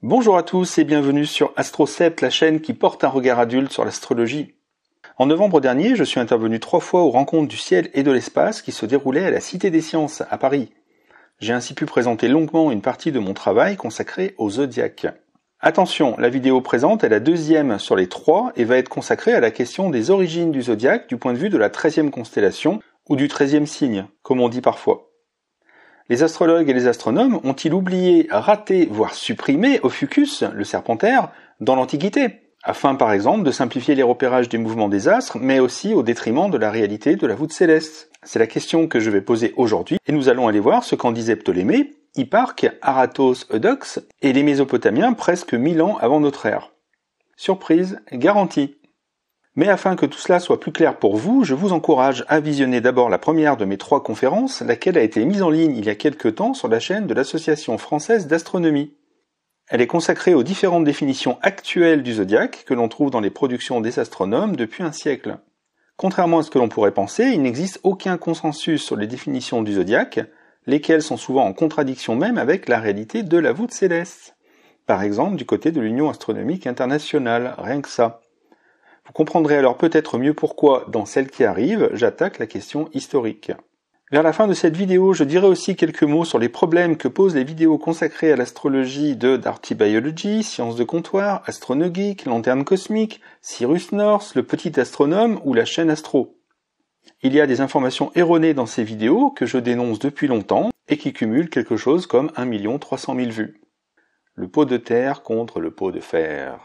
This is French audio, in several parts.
Bonjour à tous et bienvenue sur Astrocept, la chaîne qui porte un regard adulte sur l'astrologie. En novembre dernier, je suis intervenu 3 fois aux rencontres du ciel et de l'espace qui se déroulaient à la Cité des Sciences, à Paris. J'ai ainsi pu présenter longuement une partie de mon travail consacré au zodiaque. Attention, la vidéo présente est la deuxième sur les 3 et va être consacrée à la question des origines du zodiaque du point de vue de la 13e constellation, ou du 13e signe, comme on dit parfois. Les astrologues et les astronomes ont-ils oublié, raté, voire supprimé Ophiuchus, le serpentaire, dans l'Antiquité, afin par exemple de simplifier les repérages des mouvements des astres, mais aussi au détriment de la réalité de la voûte céleste? C'est la question que je vais poser aujourd'hui, et nous allons aller voir ce qu'en disait Ptolémée, Hipparque, Aratos, Eudoxe, et les Mésopotamiens presque 1000 ans avant notre ère. Surprise garantie. Mais afin que tout cela soit plus clair pour vous, je vous encourage à visionner d'abord la première de mes 3 conférences, laquelle a été mise en ligne il y a quelques temps sur la chaîne de l'Association française d'astronomie. Elle est consacrée aux différentes définitions actuelles du zodiaque que l'on trouve dans les productions des astronomes depuis un siècle. Contrairement à ce que l'on pourrait penser, il n'existe aucun consensus sur les définitions du zodiaque, lesquelles sont souvent en contradiction même avec la réalité de la voûte céleste. Par exemple, du côté de l'Union astronomique internationale, rien que ça. Vous comprendrez alors peut-être mieux pourquoi, dans celle qui arrive, j'attaque la question historique. Vers la fin de cette vidéo, je dirai aussi quelques mots sur les problèmes que posent les vidéos consacrées à l'astrologie de Darty Biology, Sciences de comptoir, Astronogeek, Lanterne cosmique, Cyrus North, Le Petit Astronome ou la chaîne Astro. Il y a des informations erronées dans ces vidéos que je dénonce depuis longtemps et qui cumulent quelque chose comme 1 300 000 vues. Le pot de terre contre le pot de fer.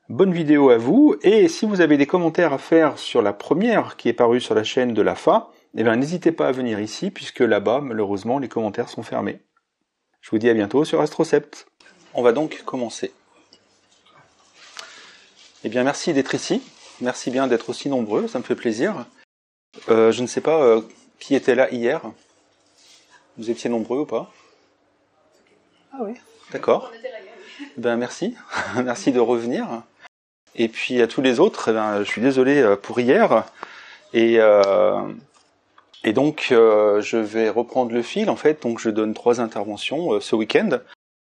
Bonne vidéo à vous, et si vous avez des commentaires à faire sur la première qui est parue sur la chaîne de l'AFA, n'hésitez pas à venir ici, puisque là-bas, malheureusement, les commentaires sont fermés. Je vous dis à bientôt sur Astrocept. On va donc commencer. Merci d'être ici, merci bien d'être aussi nombreux, ça me fait plaisir. Je ne sais pas qui était là hier. Vous étiez nombreux ou pas? Ah oui, d'accord. Merci, merci de revenir. Et puis à tous les autres, je suis désolé pour hier. Et donc je vais reprendre le fil en fait. Donc je donne 3 interventions ce week-end.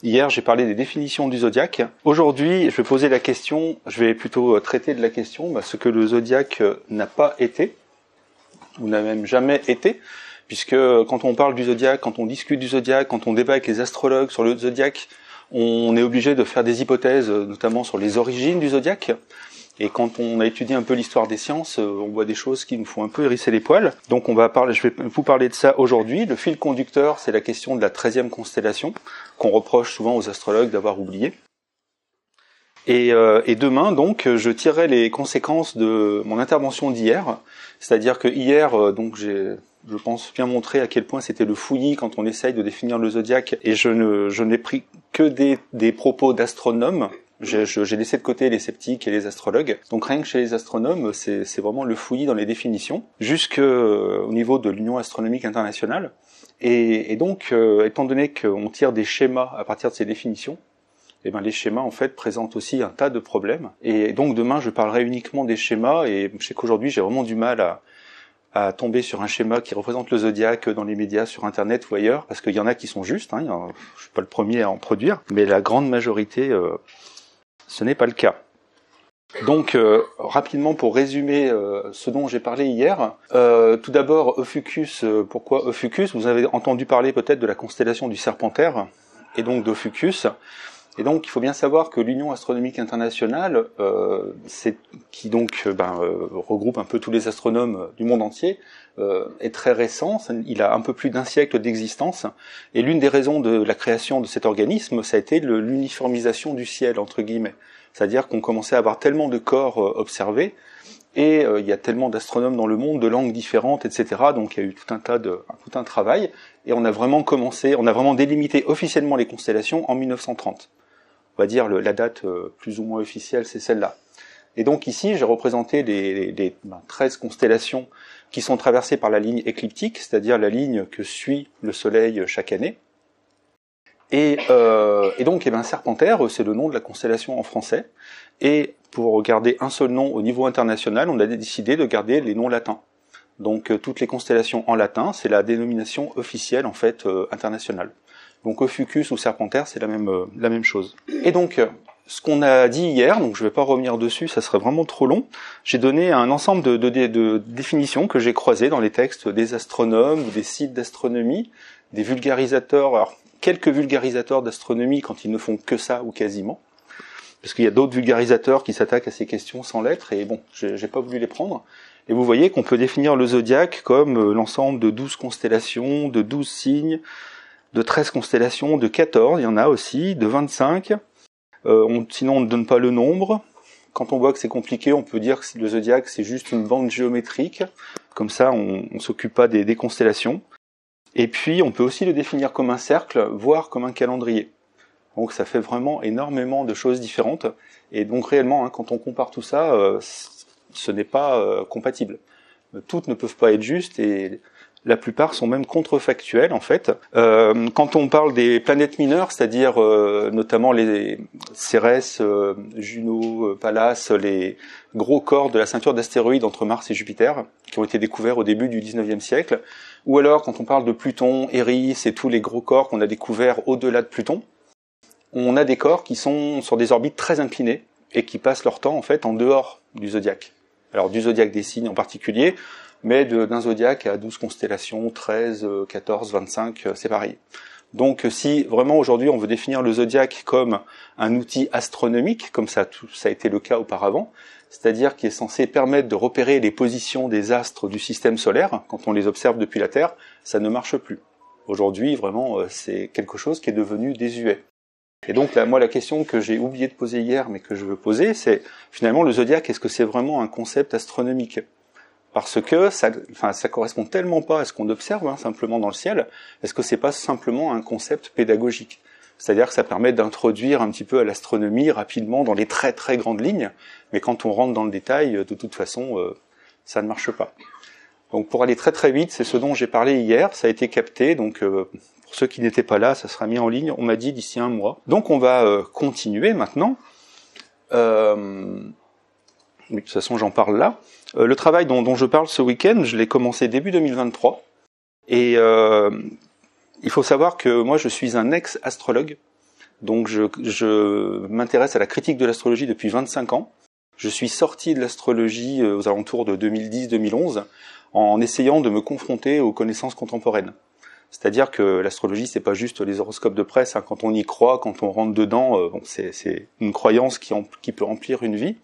Hier j'ai parlé des définitions du zodiaque. Aujourd'hui je vais poser la question, je vais plutôt traiter de la question ce que le zodiaque n'a pas été, ou n'a même jamais été. Puisque quand on parle du zodiaque, quand on discute du zodiaque, quand on débat avec les astrologues sur le zodiaque, on est obligé de faire des hypothèses, notamment sur les origines du zodiaque. Et quand on a étudié un peu l'histoire des sciences, on voit des choses qui nous font un peu hérisser les poils. Donc je vais vous parler de ça aujourd'hui. Le fil conducteur, c'est la question de la 13e constellation, qu'on reproche souvent aux astrologues d'avoir oublié. Et demain, donc, je tirerai les conséquences de mon intervention d'hier. C'est-à-dire que hier, je pense bien montrer à quel point c'était le fouillis quand on essaye de définir le zodiaque, et je n'ai pris que des propos d'astronomes. J'ai laissé de côté les sceptiques et les astrologues. Donc rien que chez les astronomes, c'est vraiment le fouillis dans les définitions, jusqu'au niveau de l'Union astronomique internationale. Et donc, étant donné qu'on tire des schémas à partir de ces définitions, les schémas en fait présentent aussi un tas de problèmes. Et donc demain, je parlerai uniquement des schémas, et je sais qu'aujourd'hui, j'ai vraiment du mal à tomber sur un schéma qui représente le zodiaque dans les médias, sur internet ou ailleurs, parce qu'il y en a qui sont justes, je suis pas le premier à en produire, mais la grande majorité, ce n'est pas le cas. Donc, rapidement pour résumer ce dont j'ai parlé hier, tout d'abord Ophiuchus, pourquoi Ophiuchus? Vous avez entendu parler peut-être de la constellation du Serpentaire, et donc d'Ophiuchus. Et donc, il faut bien savoir que l'Union astronomique internationale, qui regroupe un peu tous les astronomes du monde entier, est très récent. Il a un peu plus d'1 siècle d'existence. Et l'une des raisons de la création de cet organisme, ça a été l'uniformisation du ciel, entre guillemets. C'est-à-dire qu'on commençait à avoir tellement de corps observés, et il y a tellement d'astronomes dans le monde, de langues différentes, etc. Donc il y a eu tout un travail. Et on a vraiment délimité officiellement les constellations en 1930. On va dire la date plus ou moins officielle, c'est celle-là. Et donc ici, j'ai représenté les 13 constellations qui sont traversées par la ligne écliptique, c'est-à-dire la ligne que suit le Soleil chaque année. Et donc, Serpentaire, c'est le nom de la constellation en français. Et pour garder un seul nom au niveau international, on a décidé de garder les noms latins. Donc toutes les constellations en latin, c'est la dénomination officielle en fait internationale. Donc Ophiuchus ou Serpentaire, c'est la même chose. Et donc ce qu'on a dit hier, donc je ne vais pas revenir dessus, ça serait vraiment trop long. J'ai donné un ensemble de définitions que j'ai croisées dans les textes des astronomes ou des sites d'astronomie, des vulgarisateurs, alors quelques vulgarisateurs d'astronomie quand ils ne font que ça ou quasiment, parce qu'il y a d'autres vulgarisateurs qui s'attaquent à ces questions sans lettres, et bon, j'ai pas voulu les prendre. Et vous voyez qu'on peut définir le zodiaque comme l'ensemble de 12 constellations, de 12 signes, de 13 constellations, de 14, il y en a aussi, de 25. Sinon, on ne donne pas le nombre. Quand on voit que c'est compliqué, on peut dire que le zodiaque, c'est juste une bande géométrique. Comme ça, on ne s'occupe pas des constellations. Et puis, on peut aussi le définir comme un cercle, voire comme un calendrier. Donc, ça fait vraiment énormément de choses différentes. Et donc, réellement, quand on compare tout ça, ce n'est pas compatible. Toutes ne peuvent pas être justes et la plupart sont même contrefactuelles en fait. Quand on parle des planètes mineures, c'est-à-dire notamment les Cérès, Juno, Pallas, les gros corps de la ceinture d'astéroïdes entre Mars et Jupiter, qui ont été découverts au début du 19e siècle, ou alors quand on parle de Pluton, Eris et tous les gros corps qu'on a découverts au-delà de Pluton, on a des corps qui sont sur des orbites très inclinées et qui passent leur temps en fait en dehors du zodiaque. Alors du zodiaque des signes en particulier, mais d'un zodiaque à 12 constellations, 13, 14, 25, c'est pareil. Donc si vraiment aujourd'hui on veut définir le zodiaque comme un outil astronomique, comme ça a été le cas auparavant, c'est-à-dire qui est censé permettre de repérer les positions des astres du système solaire, quand on les observe depuis la Terre, ça ne marche plus. Aujourd'hui, vraiment, c'est quelque chose qui est devenu désuet. Et donc là, moi, la question que j'ai oublié de poser hier, mais que je veux poser, c'est finalement le zodiaque, est-ce que c'est vraiment un concept astronomique ? Parce que ça correspond tellement pas à ce qu'on observe simplement dans le ciel. Est-ce que c'est pas simplement un concept pédagogique ? C'est-à-dire que ça permet d'introduire un petit peu à l'astronomie rapidement dans les très très grandes lignes, mais quand on rentre dans le détail, de toute façon, ça ne marche pas. Donc pour aller très très vite, c'est ce dont j'ai parlé hier, ça a été capté, donc pour ceux qui n'étaient pas là, ça sera mis en ligne, on m'a dit d'ici 1 mois. Donc on va continuer maintenant. De toute façon, j'en parle là. Le travail dont je parle ce week-end, je l'ai commencé début 2023. Et il faut savoir que moi, je suis un ex-astrologue. Donc, je m'intéresse à la critique de l'astrologie depuis 25 ans. Je suis sorti de l'astrologie aux alentours de 2010-2011 en essayant de me confronter aux connaissances contemporaines. C'est-à-dire que l'astrologie, c'est pas juste les horoscopes de presse. Quand on y croit, quand on rentre dedans, c'est une croyance qui peut remplir une vie.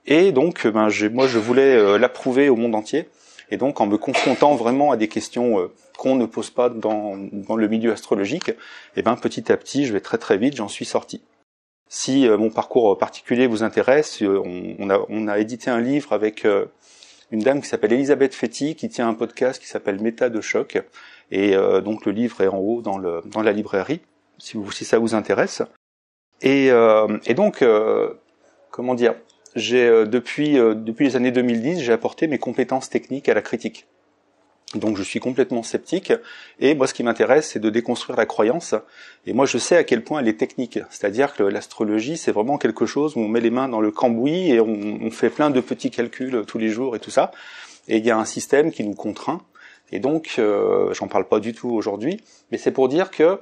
Et donc, moi, je voulais l'approuver au monde entier. Et donc, en me confrontant vraiment à des questions qu'on ne pose pas dans le milieu astrologique, petit à petit, je vais très très vite, j'en suis sorti. Si mon parcours particulier vous intéresse, on a édité un livre avec une dame qui s'appelle Elisabeth Fetty, qui tient un podcast qui s'appelle Méta de choc. Et donc, le livre est en haut dans la librairie, si ça vous intéresse. Et donc, comment dire, depuis les années 2010, j'ai apporté mes compétences techniques à la critique. Donc je suis complètement sceptique, et moi ce qui m'intéresse, c'est de déconstruire la croyance, et moi je sais à quel point elle est technique, c'est-à-dire que l'astrologie, c'est vraiment quelque chose où on met les mains dans le cambouis, et on fait plein de petits calculs tous les jours et tout ça, et il y a un système qui nous contraint, et donc j'en parle pas du tout aujourd'hui, mais c'est pour dire que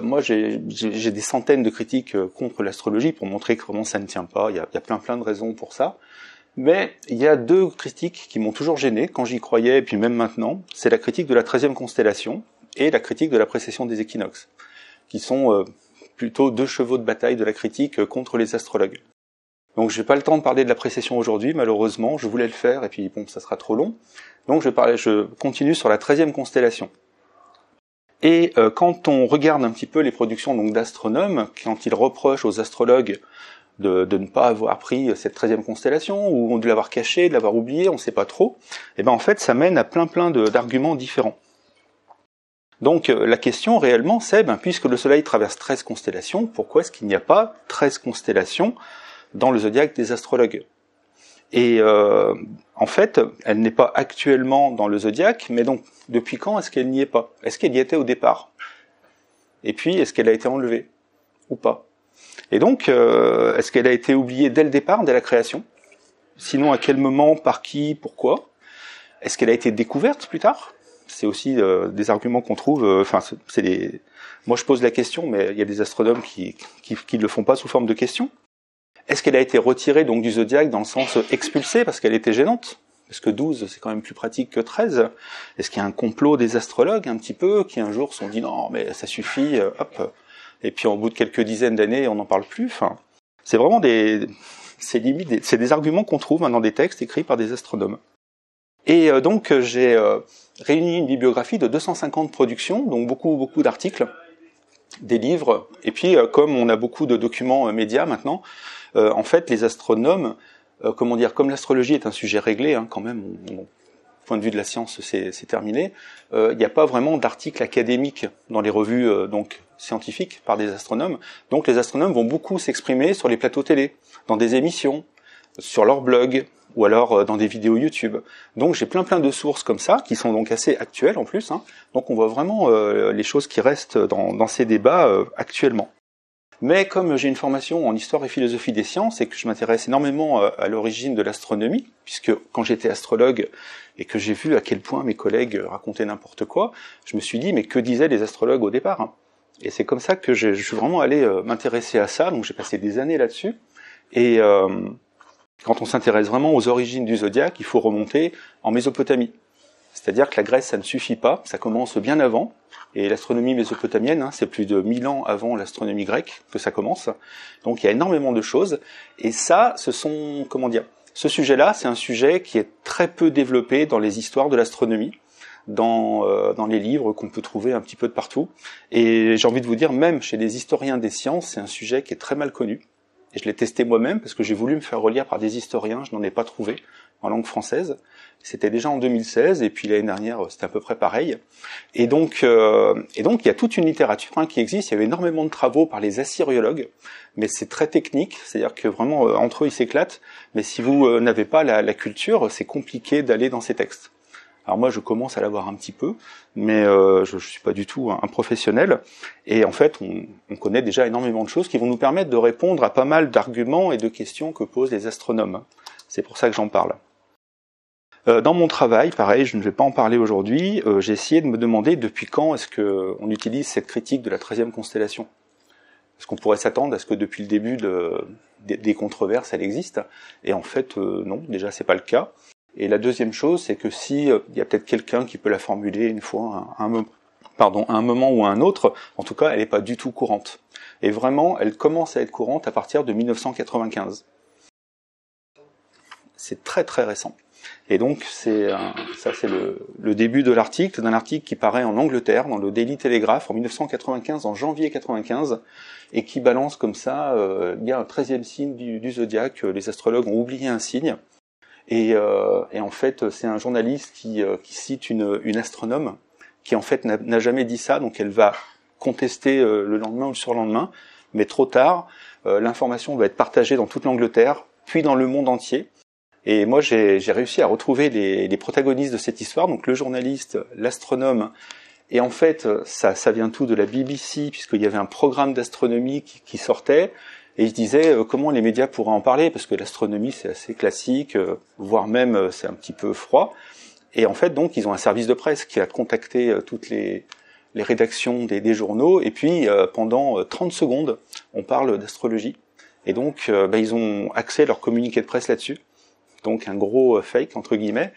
moi, j'ai des centaines de critiques contre l'astrologie pour montrer que vraiment ça ne tient pas. Il y a plein de raisons pour ça. Mais il y a 2 critiques qui m'ont toujours gêné quand j'y croyais, et puis même maintenant. C'est la critique de la 13e constellation et la critique de la précession des équinoxes, qui sont plutôt 2 chevaux de bataille de la critique contre les astrologues. Donc j'ai pas le temps de parler de la précession aujourd'hui, malheureusement. Je voulais le faire, et puis bon, ça sera trop long. Donc je continue sur la 13e constellation. Et quand on regarde un petit peu les productions donc d'astronomes, quand ils reprochent aux astrologues de ne pas avoir pris cette 13e constellation, ou de l'avoir cachée, de l'avoir oubliée, on ne sait pas trop, et en fait ça mène à plein d'arguments différents. Donc la question réellement c'est, puisque le Soleil traverse 13 constellations, pourquoi est-ce qu'il n'y a pas 13 constellations dans le zodiaque des astrologues ? Et en fait, elle n'est pas actuellement dans le zodiaque, mais donc depuis quand est-ce qu'elle n'y est pas ? Est-ce qu'elle y était au départ ? Et puis, est-ce qu'elle a été enlevée ou pas ? Et donc, est-ce qu'elle a été oubliée dès le départ, dès la création ? Sinon, à quel moment, par qui, pourquoi ? Est-ce qu'elle a été découverte plus tard? C'est aussi des arguments qu'on trouve. Moi, je pose la question, mais il y a des astronomes qui le font pas sous forme de question. Est-ce qu'elle a été retirée donc du zodiaque dans le sens expulsée parce qu'elle était gênante? Parce que 12, c'est quand même plus pratique que 13. Est-ce qu'il y a un complot des astrologues un petit peu qui un jour se sont dit non mais ça suffit, hop. Et puis au bout de quelques dizaines d'années, on n'en parle plus. Enfin, c'est vraiment c'est des arguments qu'on trouve dans des textes écrits par des astronomes. Et donc j'ai réuni une bibliographie de 250 productions, donc beaucoup d'articles, des livres. Et puis comme on a beaucoup de documents médias maintenant, en fait les astronomes, comme l'astrologie est un sujet réglé, quand même, du point de vue de la science, c'est terminé. Il n'y a pas vraiment d'articles académiques dans les revues scientifiques par des astronomes. Donc les astronomes vont beaucoup s'exprimer sur les plateaux télé, dans des émissions, sur leur blog, ou alors dans des vidéos YouTube. Donc j'ai plein de sources comme ça, qui sont donc assez actuelles en plus. Donc on voit vraiment les choses qui restent dans ces débats actuellement. Mais comme j'ai une formation en histoire et philosophie des sciences et que je m'intéresse énormément à l'origine de l'astronomie, puisque quand j'étais astrologue et que j'ai vu à quel point mes collègues racontaient n'importe quoi, je me suis dit mais que disaient les astrologues au départ? Et c'est comme ça que je suis vraiment allé m'intéresser à ça, donc j'ai passé des années là-dessus. Et quand on s'intéresse vraiment aux origines du zodiaque, il faut remonter en Mésopotamie. C'est-à-dire que la Grèce, ça ne suffit pas, ça commence bien avant. Et l'astronomie mésopotamienne, c'est plus de 1000 ans avant l'astronomie grecque que ça commence. Donc il y a énormément de choses. Et ça, ce sujet-là, c'est un sujet qui est très peu développé dans les histoires de l'astronomie, dans les livres qu'on peut trouver un petit peu de partout. Et j'ai envie de vous dire, même chez les historiens des sciences, c'est un sujet qui est très mal connu. Et je l'ai testé moi-même parce que j'ai voulu me faire relire par des historiens, je n'en ai pas trouvé en langue française. C'était déjà en 2016 et puis l'année dernière c'était à peu près pareil. Et donc il y a toute une littérature qui existe. Il y avait énormément de travaux par les assyriologues, mais c'est très technique, c'est-à-dire que vraiment entre eux ils s'éclatent. Mais si vous n'avez pas la culture, c'est compliqué d'aller dans ces textes. Alors moi je commence à l'avoir un petit peu, mais je suis pas du tout un professionnel. Et en fait on connaît déjà énormément de choses qui vont nous permettre de répondre à pas mal d'arguments et de questions que posent les astronomes. C'est pour ça que j'en parle. Dans mon travail, pareil, je ne vais pas en parler aujourd'hui, j'ai essayé de me demander depuis quand est-ce qu'on utilise cette critique de la 13e constellation. Est-ce qu'on pourrait s'attendre à ce que depuis le début des controverses, elle existe? Et en fait, non, déjà c'est pas le cas. Et la deuxième chose, c'est que si il y a peut-être quelqu'un qui peut la formuler une fois, à un moment ou à un autre, en tout cas, elle n'est pas du tout courante. Et vraiment, elle commence à être courante à partir de 1995. C'est très très récent. Et donc c'est le début de l'article, d'un article qui paraît en Angleterre, dans le Daily Telegraph, en 1995, en janvier 95, et qui balance comme ça, il y a un 13e signe du zodiaque, les astrologues ont oublié un signe, et en fait c'est un journaliste qui cite une astronome, qui en fait n'a jamais dit ça, donc elle va contester le lendemain ou le surlendemain, mais trop tard, l'information va être partagée dans toute l'Angleterre, puis dans le monde entier. Et moi, j'ai réussi à retrouver les protagonistes de cette histoire, donc le journaliste, l'astronome, et en fait, ça vient tout de la BBC, puisqu'il y avait un programme d'astronomie qui sortait, et je disais comment les médias pourraient en parler, parce que l'astronomie, c'est assez classique, voire même c'est un petit peu froid. Et en fait, donc, ils ont un service de presse qui a contacté toutes les rédactions des journaux, et puis pendant 30 secondes, on parle d'astrologie. Et donc, ils ont axé leur communiqué de presse là-dessus. Donc un gros fake entre guillemets,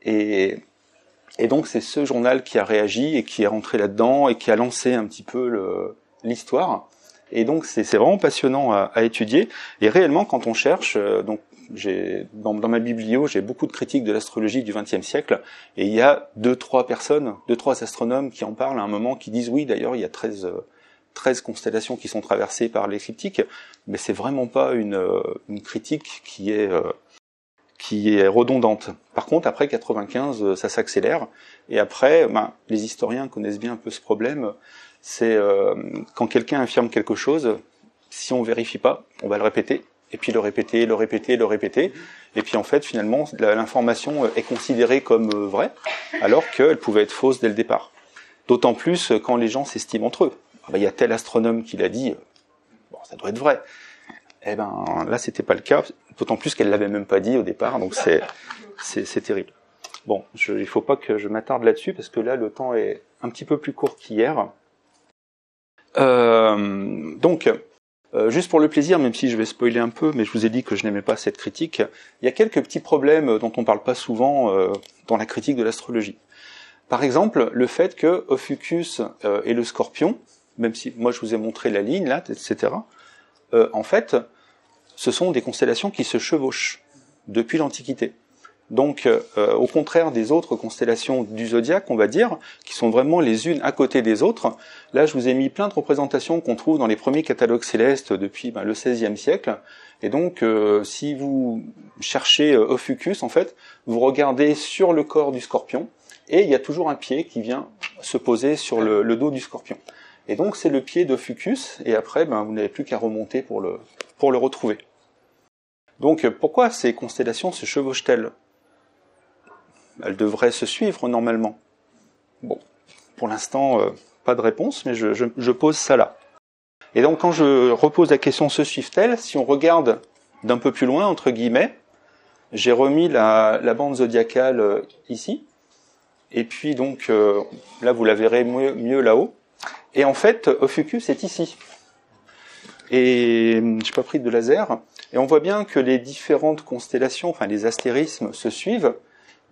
et donc c'est ce journal qui a réagi et qui est rentré là-dedans et qui a lancé un petit peu l'histoire. Et donc c'est vraiment passionnant à étudier. Et réellement quand on cherche, donc j'ai dans ma biblio j'ai beaucoup de critiques de l'astrologie du XXe siècle, et il y a 2-3 astronomes qui en parlent à un moment, qui disent oui d'ailleurs il y a 13 constellations qui sont traversées par l'écliptique, mais c'est vraiment pas une critique qui est redondante. Par contre, après 95, ça s'accélère. Et après, les historiens connaissent bien un peu ce problème. C'est quand quelqu'un affirme quelque chose, si on vérifie pas, on va le répéter, et puis le répéter. Et puis en fait, finalement, l'information est considérée comme vraie, alors qu'elle pouvait être fausse dès le départ. D'autant plus quand les gens s'estiment entre eux. Il y a tel astronome qui l'a dit, bon, ça doit être vrai. Eh là, c'était pas le cas, d'autant plus qu'elle l'avait même pas dit au départ, donc c'est terrible. Bon, il faut pas que je m'attarde là-dessus parce que là le temps est un petit peu plus court qu'hier. Juste pour le plaisir, même si je vais spoiler un peu, mais je vous ai dit que je n'aimais pas cette critique, il y a quelques petits problèmes dont on parle pas souvent dans la critique de l'astrologie. Par exemple, le fait que Ophiuchus et le Scorpion, même si moi je vous ai montré la ligne là, etc., en fait, ce sont des constellations qui se chevauchent depuis l'Antiquité. Donc, au contraire des autres constellations du zodiaque, on va dire, qui sont vraiment les unes à côté des autres, là je vous ai mis plein de représentations qu'on trouve dans les premiers catalogues célestes depuis le XVIe siècle. Et donc, si vous cherchez Ophiuchus, en fait, vous regardez sur le corps du Scorpion, et il y a toujours un pied qui vient se poser sur le dos du Scorpion. Et donc, c'est le pied d'Ophiuchus, et après, vous n'avez plus qu'à remonter pour le retrouver. Donc, pourquoi ces constellations se chevauchent-elles ? Elles devraient se suivre normalement. Bon, pour l'instant, pas de réponse, mais je pose ça là. Et donc, quand je repose la question se suivent-elles, si on regarde d'un peu plus loin, entre guillemets, j'ai remis la bande zodiacale ici. Et puis donc, là vous la verrez mieux là-haut. Et en fait, Ophiuchus est ici. Et j'ai pas pris de laser. Et on voit bien que les différentes constellations, enfin les astérismes, se suivent.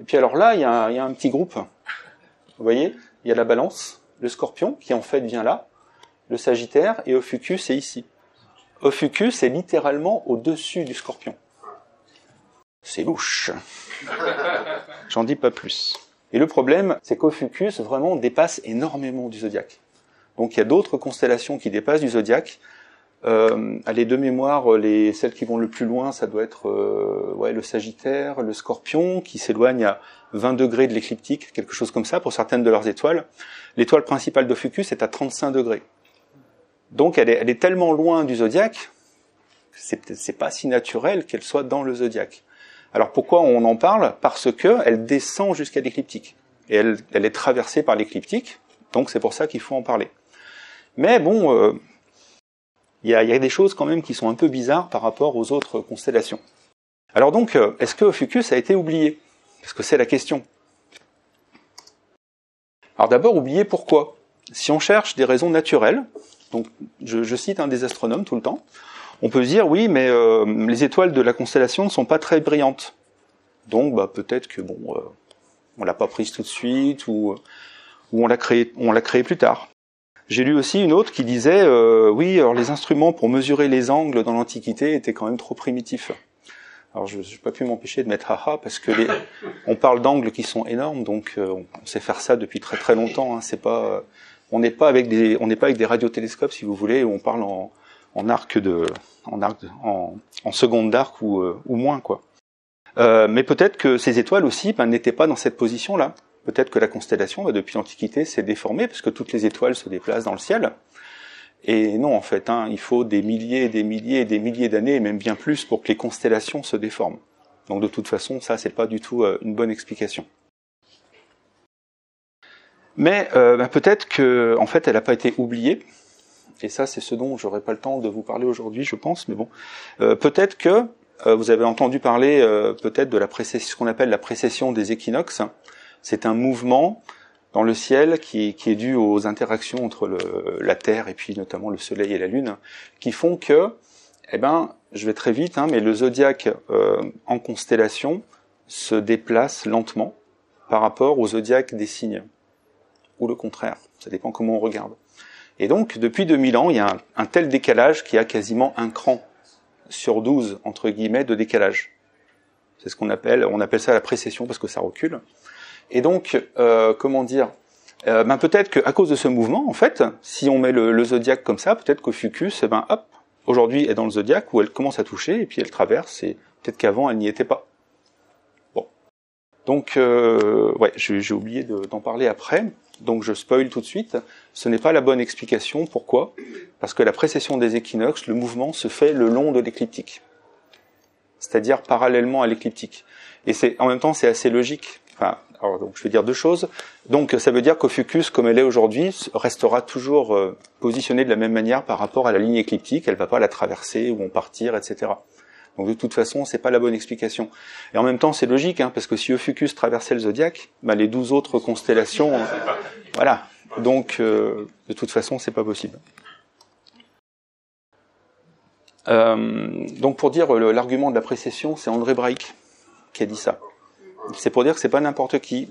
Et puis alors là, il y a un petit groupe. Vous voyez, il y a la Balance, le Scorpion, qui en fait vient là, le Sagittaire, et Ophiuchus est ici. Ophiuchus est littéralement au-dessus du Scorpion. C'est louche. J'en dis pas plus. Et le problème, c'est qu'Ophiuchus vraiment dépasse énormément du zodiaque. Donc il y a d'autres constellations qui dépassent du zodiaque. Allez, de mémoire, celles qui vont le plus loin, ça doit être le Sagittaire, le Scorpion, qui s'éloigne à 20 degrés de l'écliptique, quelque chose comme ça, pour certaines de leurs étoiles. L'étoile principale d'Ophiuchus est à 35 degrés. Donc elle est tellement loin du zodiaque, c'est pas si naturel qu'elle soit dans le zodiaque. Alors pourquoi on en parle ? Parce que elle descend jusqu'à l'écliptique. Et elle est traversée par l'écliptique, donc c'est pour ça qu'il faut en parler. Mais bon, il y a des choses quand même qui sont un peu bizarres par rapport aux autres constellations. Alors donc, est-ce que Ophiuchus a été oublié ? Parce que c'est la question. Alors d'abord, oublié pourquoi ? Si on cherche des raisons naturelles, donc je cite un des astronomes tout le temps, on peut se dire, oui, mais les étoiles de la constellation ne sont pas très brillantes. Donc, peut-être que on l'a pas prise tout de suite, ou on l'a créée plus tard. J'ai lu aussi une autre qui disait, oui, alors les instruments pour mesurer les angles dans l'Antiquité étaient quand même trop primitifs. Alors, je n'ai pas pu m'empêcher de mettre haha, parce que on parle d'angles qui sont énormes, donc on sait faire ça depuis très très longtemps. Hein, c'est pas, on n'est pas avec des radiotélescopes, si vous voulez, où on parle en seconde d'arc ou moins, quoi. Mais peut-être que ces étoiles aussi n'étaient pas dans cette position-là. Peut-être que la constellation, depuis l'Antiquité, s'est déformée, parce que toutes les étoiles se déplacent dans le ciel. Et non, en fait, il faut des milliers et des milliers et des milliers d'années, et même bien plus, pour que les constellations se déforment. Donc de toute façon, ça, c'est pas du tout une bonne explication. Mais peut-être que, en fait, elle n'a pas été oubliée. Et ça, c'est ce dont j'aurai pas le temps de vous parler aujourd'hui, je pense. Mais bon, peut-être que vous avez entendu parler peut-être de ce qu'on appelle la précession des équinoxes. C'est un mouvement dans le ciel qui est dû aux interactions entre la Terre et puis notamment le Soleil et la Lune, qui font que, je vais très vite, mais le zodiaque en constellation se déplace lentement par rapport au zodiaque des signes, ou le contraire, ça dépend comment on regarde. Et donc, depuis 2000 ans, il y a un tel décalage qu'il y a quasiment un cran sur 12, entre guillemets, de décalage. C'est ce on appelle ça la précession parce que ça recule. Et donc, peut-être qu'à cause de ce mouvement, en fait, si on met le zodiaque comme ça, peut-être qu'Ophiuchus, aujourd'hui est dans le zodiaque où elle commence à toucher et puis elle traverse et peut-être qu'avant elle n'y était pas. Bon. Donc, j'ai oublié d'en parler après. Donc je spoil tout de suite. Ce n'est pas la bonne explication. Pourquoi ? Parce que la précession des équinoxes, le mouvement se fait le long de l'écliptique. C'est-à-dire parallèlement à l'écliptique. Et en même temps, c'est assez logique. Donc je vais dire deux choses. Donc ça veut dire qu'Ophiuchus, comme elle est aujourd'hui, restera toujours positionnée de la même manière par rapport à la ligne écliptique. Elle va pas la traverser ou en partir, etc. Donc de toute façon, c'est pas la bonne explication. Et en même temps, c'est logique, parce que si Ophiuchus traversait le zodiaque, les 12 autres constellations, voilà. Donc de toute façon, c'est pas possible. Donc pour dire l'argument de la précession, c'est André Braic qui a dit ça. C'est pour dire que c'est pas n'importe qui.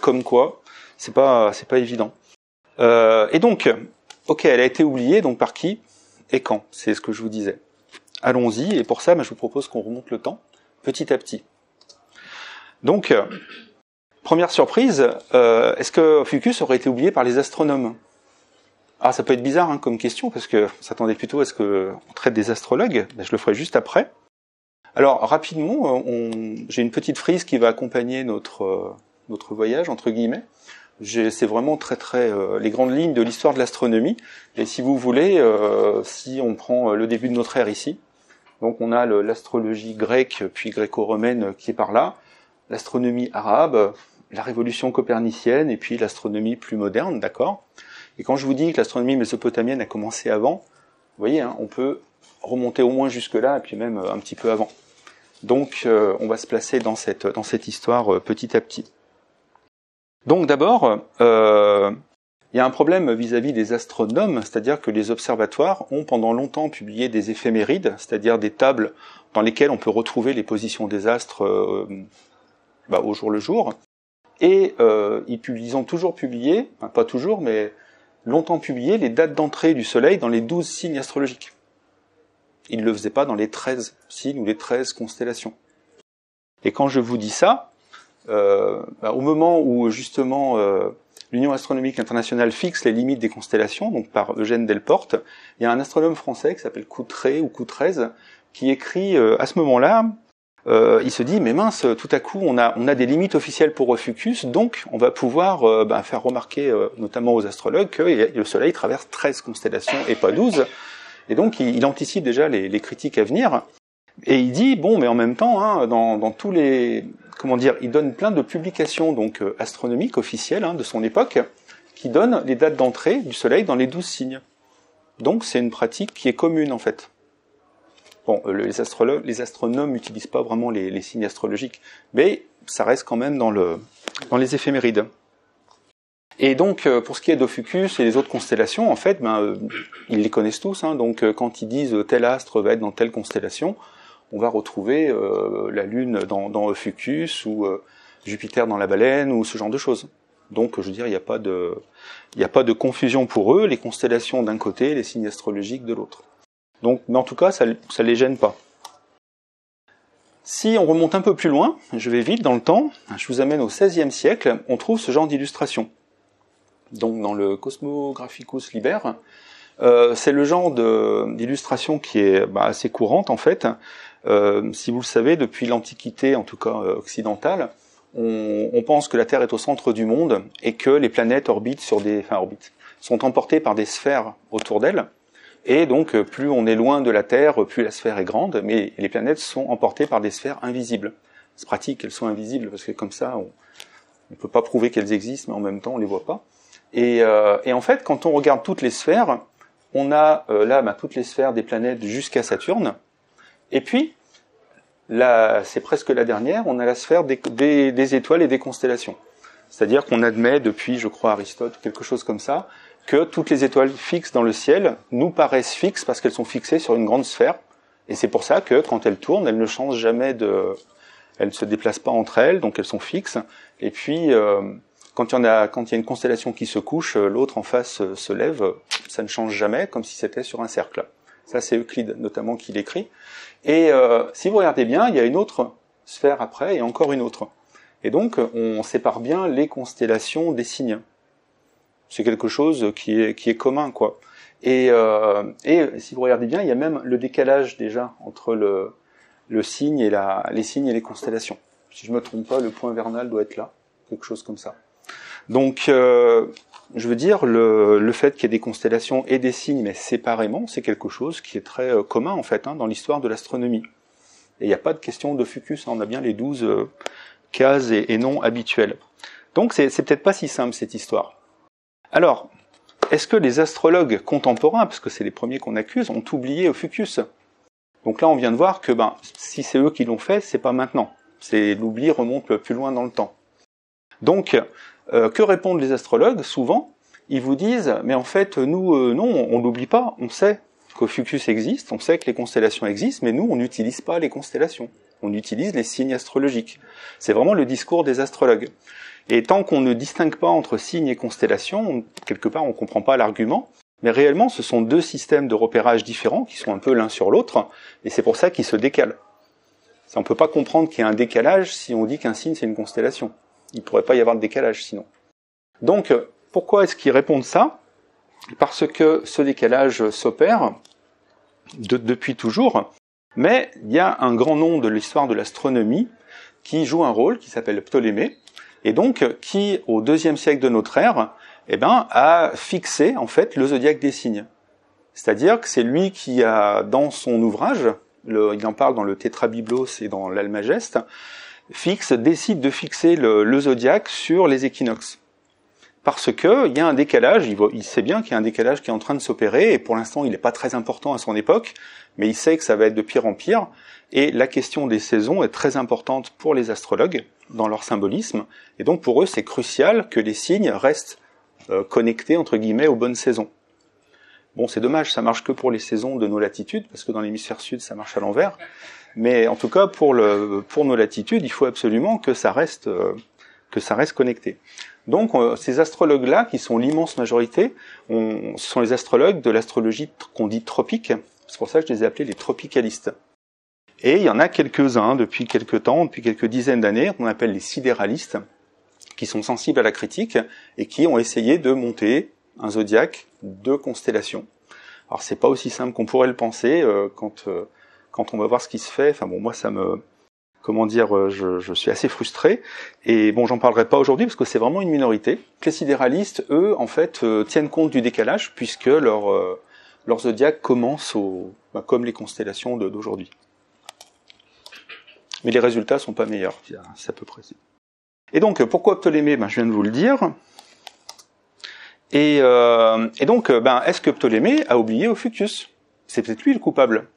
Comme quoi, c'est pas évident. Et donc, ok, elle a été oubliée, donc par qui et quand? C'est ce que je vous disais. Allons-y, et pour ça, je vous propose qu'on remonte le temps, petit à petit. Donc, première surprise, est-ce que Ophiuchus aurait été oublié par les astronomes? Ah, ça peut être bizarre comme question, parce que on s'attendait plutôt à ce qu'on traite des astrologues, mais je le ferai juste après. Alors, rapidement, j'ai une petite frise qui va accompagner notre voyage, entre guillemets. C'est vraiment très les grandes lignes de l'histoire de l'astronomie. Et si vous voulez, si on prend le début de notre ère ici, donc on a l'astrologie grecque puis gréco-romaine qui est par là, l'astronomie arabe, la révolution copernicienne et puis l'astronomie plus moderne, d'accord? Et quand je vous dis que l'astronomie mésopotamienne a commencé avant, vous voyez, on peut remonter au moins jusque-là et puis même un petit peu avant. Donc on va se placer dans cette histoire petit à petit. Donc d'abord, il y a un problème vis-à-vis des astronomes, c'est-à-dire que les observatoires ont pendant longtemps publié des éphémérides, c'est-à-dire des tables dans lesquelles on peut retrouver les positions des astres au jour le jour. Et ils ont toujours publié, pas toujours, mais longtemps publié les dates d'entrée du Soleil dans les 12 signes astrologiques. Ils ne le faisaient pas dans les 13 signes ou les 13 constellations. Et quand je vous dis ça, au moment où justement l'Union astronomique internationale fixe les limites des constellations, donc par Eugène Delporte, il y a un astronome français qui s'appelle Coutré ou Coutrez qui écrit à ce moment-là, il se dit mais mince, tout à coup on a des limites officielles pour Ophiuchus, donc on va pouvoir faire remarquer notamment aux astrologues que le Soleil traverse 13 constellations et pas 12, et donc il anticipe déjà les critiques à venir. Et il dit mais en même temps, dans tous les, il donne plein de publications donc astronomiques officielles de son époque qui donnent les dates d'entrée du Soleil dans les 12 signes. Donc c'est une pratique qui est commune en fait. Bon, les astronomes n'utilisent pas vraiment les signes astrologiques, mais ça reste quand même dans les éphémérides. Et donc, pour ce qui est d'Ophiuchus et les autres constellations, en fait, ils les connaissent tous. Donc, quand ils disent tel astre va être dans telle constellation, on va retrouver la Lune dans Ophiuchus ou Jupiter dans la Baleine ou ce genre de choses. Donc, je veux dire, il n'y a pas de confusion pour eux. Les constellations d'un côté, les signes astrologiques de l'autre. Donc, mais en tout cas, ça les gêne pas. Si on remonte un peu plus loin, je vais vite dans le temps, je vous amène au XVIe siècle, on trouve ce genre d'illustration. Donc dans le Cosmographicus Liber, c'est le genre d'illustration qui est assez courante en fait. Si vous le savez, depuis l'Antiquité, en tout cas occidentale, on pense que la Terre est au centre du monde et que les planètes sont emportées par des sphères autour d'elles. Et donc, plus on est loin de la Terre, plus la sphère est grande, mais les planètes sont emportées par des sphères invisibles. C'est pratique qu'elles soient invisibles, parce que comme ça, on ne peut pas prouver qu'elles existent, mais en même temps, on les voit pas. Et en fait, quand on regarde toutes les sphères, on a toutes les sphères des planètes jusqu'à Saturne. Et puis, là, c'est presque la dernière, on a la sphère des étoiles et des constellations. C'est-à-dire qu'on admet depuis, je crois, Aristote, quelque chose comme ça, que toutes les étoiles fixes dans le ciel nous paraissent fixes parce qu'elles sont fixées sur une grande sphère. Et c'est pour ça que quand elles tournent, elles ne changent jamais elles ne se déplacent pas entre elles, donc elles sont fixes. Et puis, quand il y a une constellation qui se couche, l'autre en face se lève, ça ne change jamais, comme si c'était sur un cercle. Ça, c'est Euclide, notamment, qui l'écrit. Et si vous regardez bien, il y a une autre sphère après, et encore une autre. Et donc, on sépare bien les constellations des signes. C'est quelque chose qui est commun, quoi. Et si vous regardez bien, il y a même le décalage déjà entre le signe et les signes et les constellations. Si je me trompe pas, le point vernal doit être là, quelque chose comme ça. Donc, je veux dire, le fait qu'il y ait des constellations et des signes, mais séparément, c'est quelque chose qui est très commun en fait dans l'histoire de l'astronomie. Et il n'y a pas de question d'Ophiuchus, on a bien les 12 cases et noms habituels. Donc, c'est peut-être pas si simple cette histoire. Alors, est-ce que les astrologues contemporains, parce que c'est les premiers qu'on accuse, ont oublié Ophiuchus? Donc là, on vient de voir que si c'est eux qui l'ont fait, c'est pas maintenant. L'oubli remonte plus loin dans le temps. Donc, que répondent les astrologues? Souvent, ils vous disent, mais en fait, nous, non, on l'oublie pas, on sait qu'Ophiuchus existe, on sait que les constellations existent, mais nous, on n'utilise pas les constellations. On utilise les signes astrologiques. C'est vraiment le discours des astrologues. Et tant qu'on ne distingue pas entre signes et constellations, quelque part, on ne comprend pas l'argument. Mais réellement, ce sont deux systèmes de repérage différents qui sont un peu l'un sur l'autre, et c'est pour ça qu'ils se décalent. On ne peut pas comprendre qu'il y a un décalage si on dit qu'un signe, c'est une constellation. Il ne pourrait pas y avoir de décalage sinon. Donc, pourquoi est-ce qu'ils répondent ça? Parce que ce décalage s'opère depuis toujours, mais il y a un grand nom de l'histoire de l'astronomie qui joue un rôle, qui s'appelle Ptolémée, et donc qui, au IIe siècle de notre ère, a fixé en fait le zodiaque des signes. C'est-à-dire que c'est lui qui a, dans son ouvrage, il en parle dans le Tétrabiblos et dans l'Almageste, décide de fixer le zodiaque sur les équinoxes. Parce que il y a un décalage, il sait bien qu'il y a un décalage qui est en train de s'opérer, et pour l'instant il n'est pas très important à son époque, mais il sait que ça va être de pire en pire, et la question des saisons est très importante pour les astrologues, dans leur symbolisme, et donc pour eux c'est crucial que les signes restent connectés, entre guillemets, aux bonnes saisons. Bon, c'est dommage, ça marche que pour les saisons de nos latitudes, parce que dans l'hémisphère sud ça marche à l'envers, mais en tout cas pour nos latitudes, il faut absolument que ça reste connecté. Donc ces astrologues-là, qui sont l'immense majorité, ce sont les astrologues de l'astrologie qu'on dit tropique, c'est pour ça que je les ai appelés les tropicalistes. Et il y en a quelques-uns depuis quelques temps, depuis quelques dizaines d'années, qu'on appelle les sidéralistes, qui sont sensibles à la critique et qui ont essayé de monter un zodiaque de constellations. Alors c'est pas aussi simple qu'on pourrait le penser quand on va voir ce qui se fait. Enfin bon, moi ça me... Comment dire, je suis assez frustré. Et bon, j'en parlerai pas aujourd'hui parce que c'est vraiment une minorité. Les sidéralistes, eux, en fait, tiennent compte du décalage puisque leur zodiaque commence comme les constellations d'aujourd'hui. Mais les résultats sont pas meilleurs, c'est à peu près. Et donc, pourquoi Ptolémée? Je viens de vous le dire. Et donc, est-ce que Ptolémée a oublié Ophiuchus? C'est peut-être lui le coupable.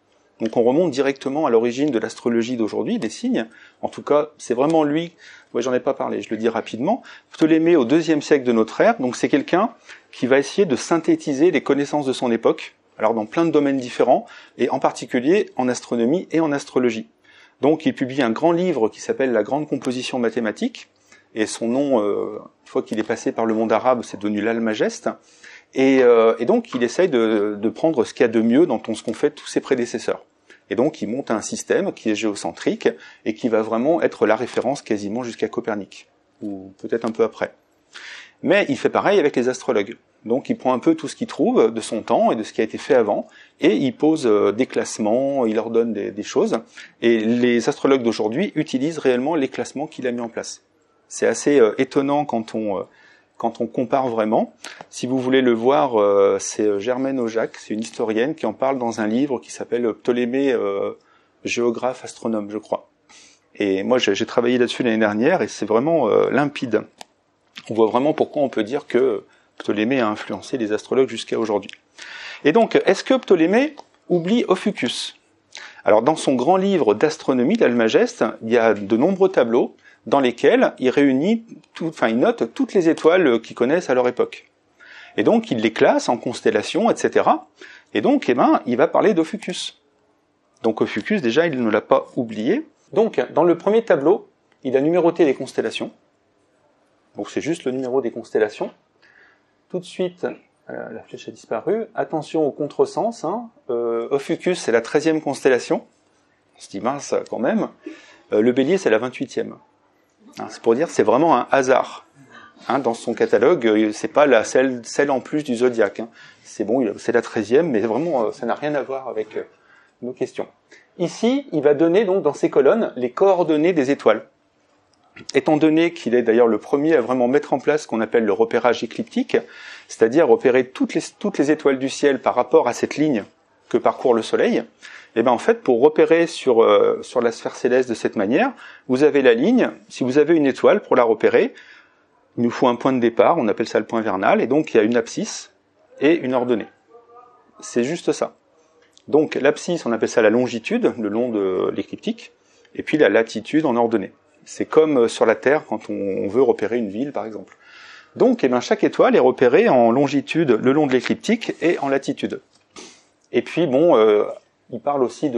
Donc on remonte directement à l'origine de l'astrologie d'aujourd'hui, des signes. En tout cas, c'est vraiment lui. Ouais, j'en ai pas parlé, je le dis rapidement. Ptolémée au IIe siècle de notre ère. Donc c'est quelqu'un qui va essayer de synthétiser les connaissances de son époque. Alors dans plein de domaines différents, et en particulier en astronomie et en astrologie. Donc il publie un grand livre qui s'appelle La Grande Composition Mathématique. Et son nom, une fois qu'il est passé par le monde arabe, c'est devenu l'Almageste. Et donc, il essaye de prendre ce qu'il y a de mieux dans ce qu'ont fait tous ses prédécesseurs. Et donc, il monte un système qui est géocentrique et qui va vraiment être la référence quasiment jusqu'à Copernic, ou peut-être un peu après. Mais il fait pareil avec les astrologues. Donc, il prend un peu tout ce qu'il trouve de son temps et de ce qui a été fait avant, et il pose des classements, il leur donne des choses. Et les astrologues d'aujourd'hui utilisent réellement les classements qu'il a mis en place. C'est assez étonnant quand on compare vraiment. Si vous voulez le voir, c'est Germaine Aujac, c'est une historienne qui en parle dans un livre qui s'appelle Ptolémée, géographe astronome, je crois. Et moi, j'ai travaillé là-dessus l'année dernière et c'est vraiment limpide. On voit vraiment pourquoi on peut dire que Ptolémée a influencé les astrologues jusqu'à aujourd'hui. Et donc, est-ce que Ptolémée oublie Ophiuchus? Alors, dans son grand livre d'astronomie, l'Almageste, il y a de nombreux tableaux dans lesquels il réunit, il note toutes les étoiles qu'ils connaissent à leur époque. Et donc, il les classe en constellations, etc. Et donc, il va parler d'Ophiuchus. Donc, Ophiuchus, déjà, il ne l'a pas oublié. Donc, dans le premier tableau, il a numéroté les constellations. Donc, c'est juste le numéro des constellations. Tout de suite, la flèche a disparu. Attention au contresens. Ophiuchus, c'est la 13e constellation. On se dit, mince, quand même. Le Bélier, c'est la 28e. C'est pour dire, c'est vraiment un hasard. Dans son catalogue, c'est pas celle en plus du zodiaque. C'est bon, c'est la 13e, mais vraiment, ça n'a rien à voir avec nos questions. Ici, il va donner donc dans ces colonnes les coordonnées des étoiles. Étant donné qu'il est d'ailleurs le premier à vraiment mettre en place ce qu'on appelle le repérage écliptique, c'est-à-dire repérer toutes les étoiles du ciel par rapport à cette ligne que parcourt le Soleil, et en fait, pour repérer sur la sphère céleste de cette manière, vous avez la ligne. Si vous avez une étoile, pour la repérer, il nous faut un point de départ, on appelle ça le point vernal, et donc il y a une abscisse et une ordonnée. C'est juste ça. Donc l'abscisse, on appelle ça la longitude, le long de l'écliptique, et puis la latitude en ordonnée. C'est comme sur la Terre quand on veut repérer une ville, par exemple. Donc eh bien, chaque étoile est repérée en longitude le long de l'écliptique et en latitude. Et puis bon, il parle aussi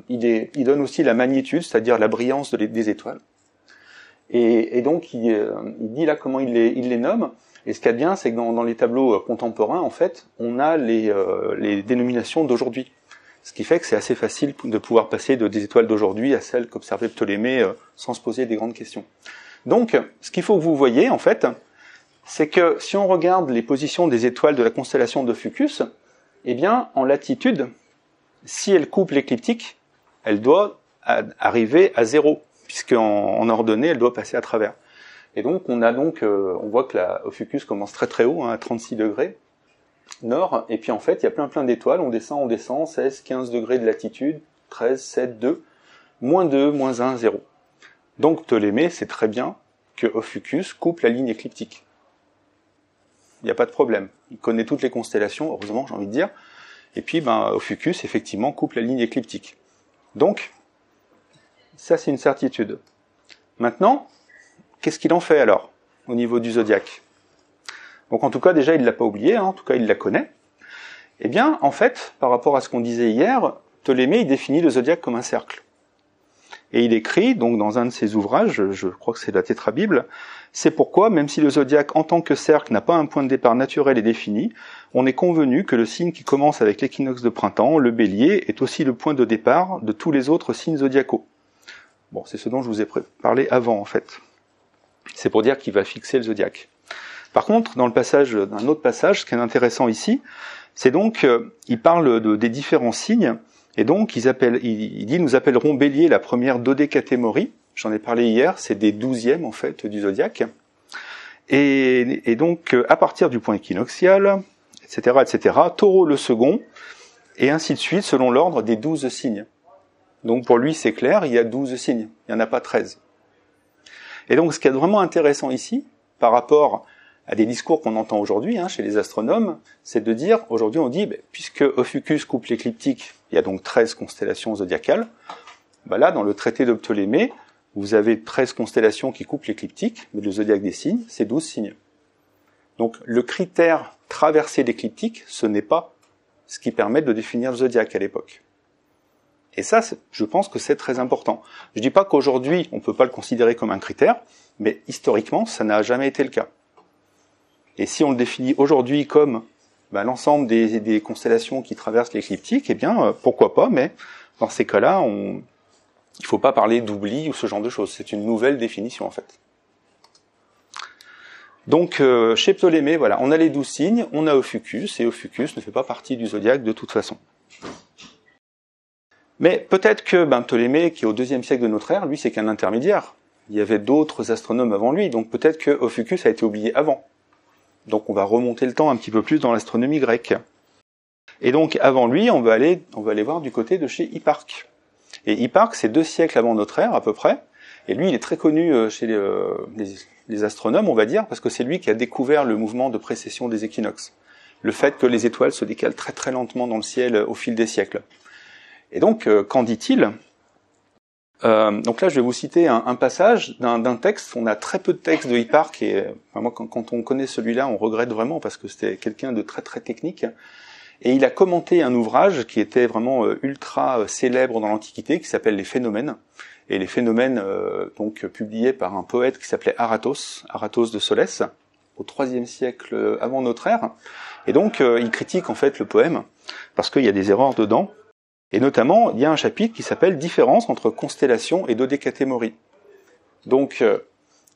il donne aussi la magnitude, c'est-à-dire la brillance des étoiles. Et donc il dit là comment il les nomme. Et ce qu'il y a de bien, c'est que dans les tableaux contemporains, en fait, on a les dénominations d'aujourd'hui. Ce qui fait que c'est assez facile de pouvoir passer des étoiles d'aujourd'hui à celles qu'observait Ptolémée sans se poser des grandes questions. Donc, ce qu'il faut que vous voyez, en fait, c'est que si on regarde les positions des étoiles de la constellation d'Ophiuchus, eh bien, en latitude, si elle coupe l'écliptique, elle doit arriver à 0, puisqu'en ordonnée, elle doit passer à travers. Et donc, on voit que la Ophiuchus commence très très haut, hein, à 36 degrés nord, et puis en fait, il y a plein d'étoiles, on descend, 16, 15 degrés de latitude, 13, 7, 2, moins 2, moins 1, 0. Donc Ptolémée sait très bien que Ophiuchus coupe la ligne écliptique. Il n'y a pas de problème. Il connaît toutes les constellations, heureusement, j'ai envie de dire. Et puis, Ophiuchus, effectivement, coupe la ligne écliptique. Donc, ça, c'est une certitude. Maintenant, qu'est-ce qu'il en fait, alors, au niveau du zodiaque ? Donc, en tout cas, déjà, il ne l'a pas oublié, hein, en tout cas, il la connaît. Eh bien, en fait, par rapport à ce qu'on disait hier, Ptolémée, il définit le zodiaque comme un cercle. Et il écrit, donc dans un de ses ouvrages, je crois que c'est la Tétrabible, c'est pourquoi, même si le zodiaque en tant que cercle n'a pas un point de départ naturel et défini, on est convenu que le signe qui commence avec l'équinoxe de printemps, le bélier, est aussi le point de départ de tous les autres signes zodiacaux. Bon, c'est ce dont je vous ai parlé avant, en fait. C'est pour dire qu'il va fixer le zodiaque. Par contre, dans un autre passage, ce qui est intéressant ici, c'est donc, il parle des différents signes. Et donc, il dit, nous appellerons Bélier la première dodécatémorie. J'en ai parlé hier, c'est des 12e, en fait, du zodiaque. Et donc, à partir du point équinoxial, etc., Taureau le second, et ainsi de suite, selon l'ordre des 12 signes. Donc, pour lui, c'est clair, il y a 12 signes, il n'y en a pas 13. Et donc, ce qui est vraiment intéressant ici, par rapport à des discours qu'on entend aujourd'hui chez les astronomes, c'est de dire, aujourd'hui on dit, puisque Ophiuchus coupe l'écliptique, il y a donc 13 constellations zodiacales, là dans le traité de Ptolémée, vous avez 13 constellations qui coupent l'écliptique, mais le zodiaque des signes, c'est 12 signes. Donc le critère traversée d'écliptique, ce n'est pas ce qui permet de définir le zodiaque à l'époque. Et ça, je pense que c'est très important. Je dis pas qu'aujourd'hui, on peut pas le considérer comme un critère, mais historiquement, ça n'a jamais été le cas. Et si on le définit aujourd'hui comme l'ensemble des constellations qui traversent l'écliptique, eh bien, pourquoi pas, mais dans ces cas-là, il ne faut pas parler d'oubli ou ce genre de choses. C'est une nouvelle définition, en fait. Donc, chez Ptolémée, voilà, on a les 12 signes, on a Ophiuchus, et Ophiuchus ne fait pas partie du zodiaque de toute façon. Mais peut-être que Ptolémée, qui est au IIe siècle de notre ère, lui, c'est qu'un intermédiaire. Il y avait d'autres astronomes avant lui, donc peut-être que Ophiuchus a été oublié avant. Donc on va remonter le temps un petit peu plus dans l'astronomie grecque. Et donc avant lui, on va aller voir du côté de chez Hipparque. Et Hipparque, c'est 2 siècles avant notre ère à peu près. Et lui, il est très connu chez les astronomes, on va dire, parce que c'est lui qui a découvert le mouvement de précession des équinoxes. Le fait que les étoiles se décalent très très lentement dans le ciel au fil des siècles. Et donc, qu'en dit-il ? Donc là, je vais vous citer un passage d'un texte. On a très peu de textes de Hipparque, et moi, quand on connaît celui-là, on regrette vraiment parce que c'était quelqu'un de très très technique. Et il a commenté un ouvrage qui était vraiment ultra célèbre dans l'Antiquité, qui s'appelle Les Phénomènes. Et les Phénomènes, donc publiés par un poète qui s'appelait Aratos de Solès, au IIIe siècle avant notre ère. Et donc, il critique en fait le poème parce qu'il y a des erreurs dedans. Et notamment, il y a un chapitre qui s'appelle « Différence entre constellation et dodécatémorie ». Donc,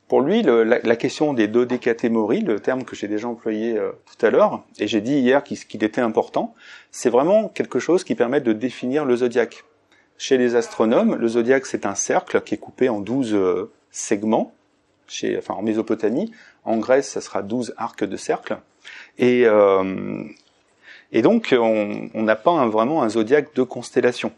pour lui, la question des dodécatémories, le terme que j'ai déjà employé tout à l'heure, et j'ai dit hier qu'il était important, c'est vraiment quelque chose qui permet de définir le zodiaque. Chez les astronomes, le zodiaque, c'est un cercle qui est coupé en 12 segments, en Mésopotamie. En Grèce, ça sera 12 arcs de cercle. Et donc, on n'a pas vraiment un zodiaque de constellation.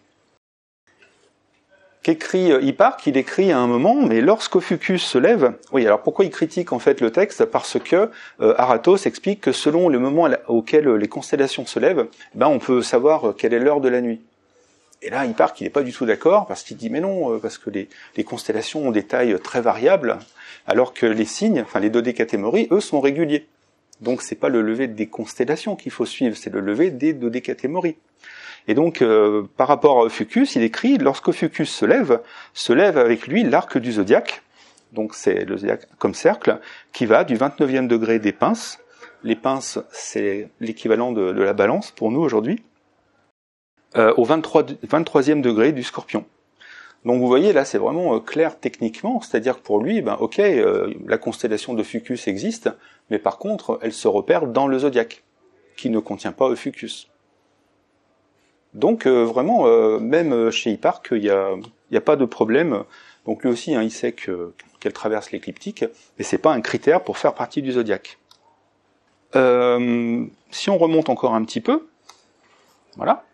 qu'écrit Hipparque, il écrit à un moment, mais lorsqu'Ophiuchus se lève, oui, alors pourquoi il critique en fait le texte? Parce que Aratos explique que selon le moment auquel les constellations se lèvent, ben on peut savoir quelle est l'heure de la nuit. Et là, Hipparque, il n'est pas du tout d'accord, parce qu'il dit, mais non, parce que les constellations ont des tailles très variables, alors que les signes, enfin les dodécatémories, eux, sont réguliers. Donc c'est pas le lever des constellations qu'il faut suivre, c'est le lever des dodécatémories. Et donc, par rapport à Ophiuchus, il écrit, lorsqu'Ophiuchus se lève avec lui l'arc du zodiaque, donc c'est le zodiaque comme cercle, qui va du 29e degré des pinces. Les pinces, c'est l'équivalent de la balance pour nous aujourd'hui, au 23e degré du scorpion. Donc vous voyez, là c'est vraiment clair techniquement, c'est-à-dire que pour lui, ben ok, la constellation d'Ophiuchus existe, mais par contre, elle se repère dans le zodiaque, qui ne contient pas Ophiuchus. Donc vraiment, même chez Hipparque, il y a pas de problème. Donc lui aussi, hein, il sait qu'elle traverse l'écliptique, mais c'est pas un critère pour faire partie du zodiaque. Si on remonte encore un petit peu, voilà.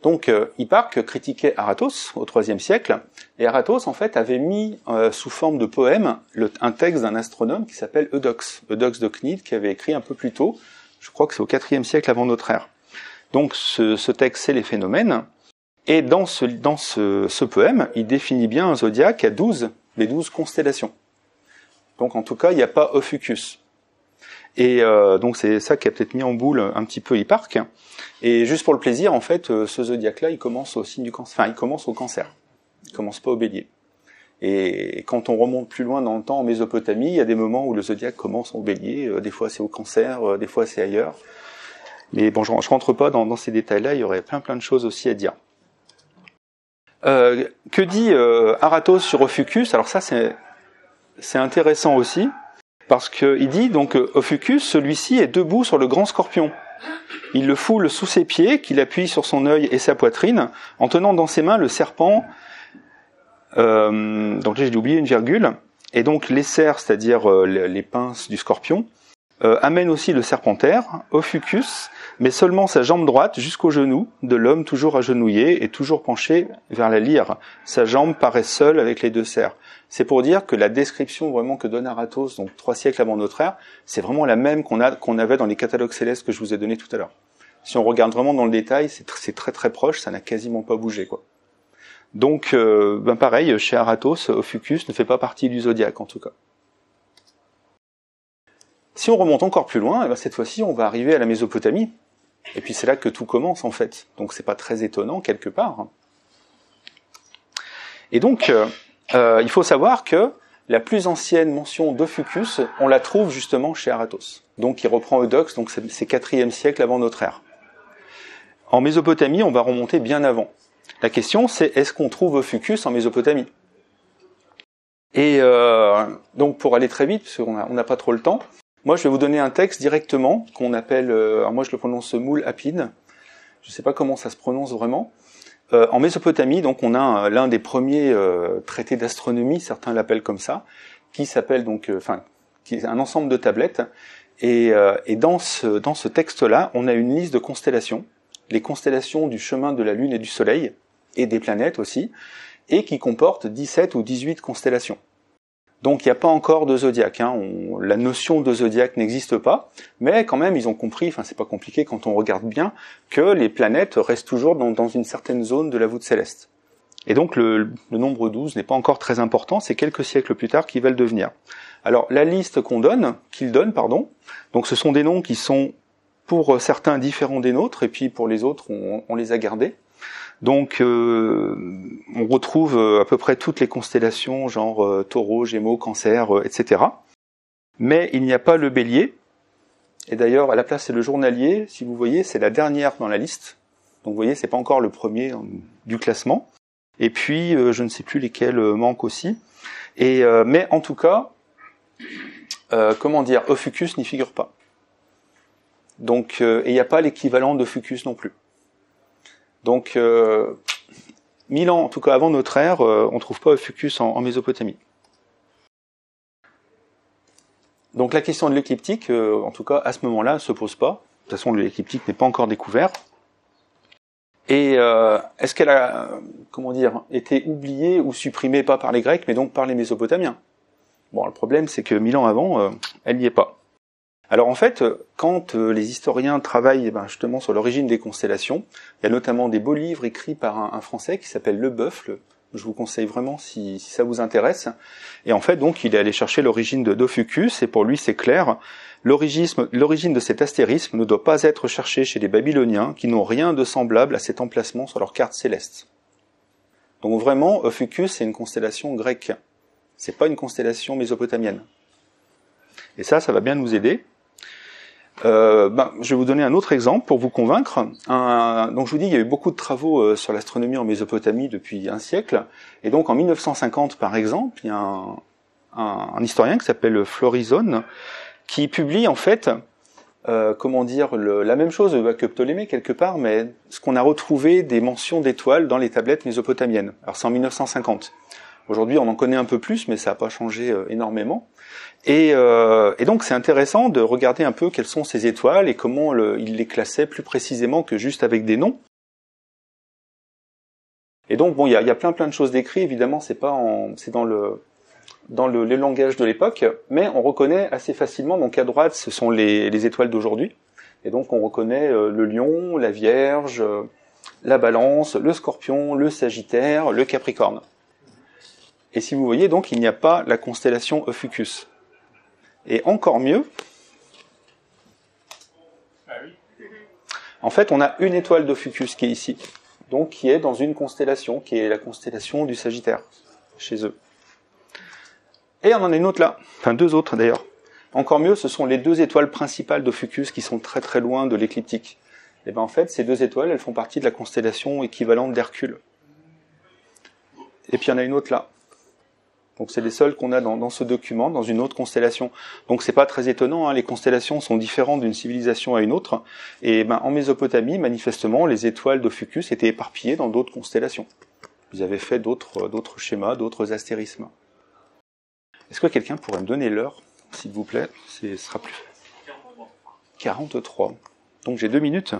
Donc Hipparque critiquait Aratos au IIIe siècle, et Aratos en fait avait mis sous forme de poème un texte d'un astronome qui s'appelle Eudoxe de Cnide, qui avait écrit un peu plus tôt, je crois que c'est au IVe siècle avant notre ère. Donc ce texte, c'est les phénomènes, et dans ce poème, il définit bien un zodiaque à les 12 constellations. Donc en tout cas, il n'y a pas Ophiuchus. Et donc c'est ça qui a peut-être mis en boule un petit peu Hipparque. Et juste pour le plaisir, en fait, ce zodiaque-là, il commence au signe du Cancer. Enfin, il commence au Cancer. Il commence pas au Bélier. Et quand on remonte plus loin dans le temps, en Mésopotamie, il y a des moments où le zodiaque commence au Bélier. Des fois, c'est au Cancer, des fois, c'est ailleurs. Mais bon, je rentre pas dans ces détails-là. Il y aurait plein de choses aussi à dire. Que dit Aratos sur Ophiuchus? Alors ça, c'est intéressant aussi. Parce qu'il dit, donc, Ophiuchus, celui-ci est debout sur le grand scorpion. Il le foule sous ses pieds, qu'il appuie sur son œil et sa poitrine, en tenant dans ses mains le serpent. Donc là, j'ai oublié une virgule. Et donc, les serres, c'est-à-dire les pinces du scorpion, amènent aussi le serpentaire, Ophiuchus, mais seulement sa jambe droite jusqu'au genou de l'homme toujours agenouillé et toujours penché vers la lyre. Sa jambe paraît seule avec les deux serres. C'est pour dire que la description vraiment que donne Aratos, donc 3 siècles avant notre ère, c'est vraiment la même qu'on avait dans les catalogues célestes que je vous ai donnés tout à l'heure. Si on regarde vraiment dans le détail, c'est très très proche, ça n'a quasiment pas bougé, quoi. Donc, pareil, chez Aratos, Ophiuchus ne fait pas partie du zodiaque, en tout cas. Si on remonte encore plus loin, cette fois-ci, on va arriver à la Mésopotamie. Et puis c'est là que tout commence, en fait. Donc c'est pas très étonnant, quelque part. Et donc, il faut savoir que la plus ancienne mention d'Ophiuchus, on la trouve justement chez Aratos. Donc il reprend Eudoxe, donc c'est 4e siècle avant notre ère. En Mésopotamie, on va remonter bien avant. La question, c'est est-ce qu'on trouve Ophiuchus en Mésopotamie? Et donc pour aller très vite, parce qu'on n'a pas trop le temps, moi je vais vous donner un texte directement qu'on appelle, alors moi je le prononce Moule Apide, je ne sais pas comment ça se prononce vraiment. En Mésopotamie, donc on a l'un des premiers traités d'astronomie, certains l'appellent comme ça, qui s'appelle donc, qui est un ensemble de tablettes. Et dans ce texte-là, on a une liste de constellations, les constellations du chemin de la Lune et du Soleil, et des planètes aussi, et qui comporte 17 ou 18 constellations. Donc il n'y a pas encore de zodiaque, hein. La notion de zodiaque n'existe pas, mais quand même ils ont compris, enfin c'est pas compliqué quand on regarde bien, que les planètes restent toujours dans une certaine zone de la voûte céleste. Et donc le nombre 12 n'est pas encore très important, c'est quelques siècles plus tard qu'il va le devenir. Alors la liste qu'ils donnent, donc ce sont des noms qui sont pour certains différents des nôtres, et puis pour les autres on les a gardés. Donc on retrouve à peu près toutes les constellations, genre Taureau, Gémeaux, Cancer, etc. Mais il n'y a pas le Bélier. Et d'ailleurs, à la place, c'est le Journalier. Si vous voyez, c'est la dernière dans la liste. Donc vous voyez, c'est pas encore le premier du classement. Et puis, je ne sais plus lesquels manquent aussi. Mais en tout cas, Ophiuchus n'y figure pas. Donc, et il n'y a pas l'équivalent d'Ophiuchus non plus. Donc, 1000 ans, en tout cas avant notre ère, on ne trouve pas Ophiuchus en Mésopotamie. Donc la question de l'écliptique, en tout cas à ce moment-là, ne se pose pas. De toute façon, l'écliptique n'est pas encore découvert. Et est-ce qu'elle a, été oubliée ou supprimée pas par les Grecs, mais donc par les Mésopotamiens? Bon, le problème, c'est que 1000 ans avant, elle n'y est pas. Alors en fait, quand les historiens travaillent justement sur l'origine des constellations, il y a notamment des beaux livres écrits par un Français qui s'appelle Leboeuf. Je vous conseille vraiment si ça vous intéresse. Et en fait, donc, il est allé chercher l'origine d'Ophiuchus, et pour lui, c'est clair. L'origine de cet astérisme ne doit pas être cherchée chez les Babyloniens, qui n'ont rien de semblable à cet emplacement sur leur carte céleste. Donc vraiment, Ophiuchus, c'est une constellation grecque. C'est pas une constellation mésopotamienne. Et ça va bien nous aider. Je vais vous donner un autre exemple pour vous convaincre. Donc je vous dis, il y a eu beaucoup de travaux sur l'astronomie en Mésopotamie depuis un siècle. Et donc en 1950, par exemple, il y a un historien qui s'appelle Florizone, qui publie en fait, la même chose que Ptolémée quelque part, mais ce qu'on a retrouvé des mentions d'étoiles dans les tablettes mésopotamiennes. Alors c'est en 1950. Aujourd'hui, on en connaît un peu plus, mais ça n'a pas changé énormément. Et donc, c'est intéressant de regarder un peu quelles sont ces étoiles et comment il les classait plus précisément que juste avec des noms. Et donc, bon, il y a plein de choses décrites. Évidemment, c'est dans le langage de l'époque, mais on reconnaît assez facilement. Donc, à droite, ce sont les étoiles d'aujourd'hui. Et donc, on reconnaît le Lion, la Vierge, la Balance, le Scorpion, le Sagittaire, le Capricorne. Et si vous voyez, donc, il n'y a pas la constellation Ophiuchus. Et encore mieux, en fait, on a une étoile d'Ophiuchus qui est ici, donc qui est dans une constellation, qui est la constellation du Sagittaire, chez eux. Et on en a une autre là, enfin deux autres d'ailleurs. Encore mieux, ce sont les deux étoiles principales d'Ophiuchus qui sont très très loin de l'écliptique. Et bien en fait, ces deux étoiles, elles font partie de la constellation équivalente d'Hercule. Et puis il y en a une autre là. Donc c'est les seuls qu'on a dans ce document, dans une autre constellation. Donc c'est pas très étonnant, les constellations sont différentes d'une civilisation à une autre. Et en Mésopotamie, manifestement, les étoiles d'Ophiuchus étaient éparpillées dans d'autres constellations. Ils avaient fait d'autres schémas, d'autres astérismes. Est-ce que quelqu'un pourrait me donner l'heure, s'il vous plaît? Ce sera plus. 43. Donc j'ai 2 minutes.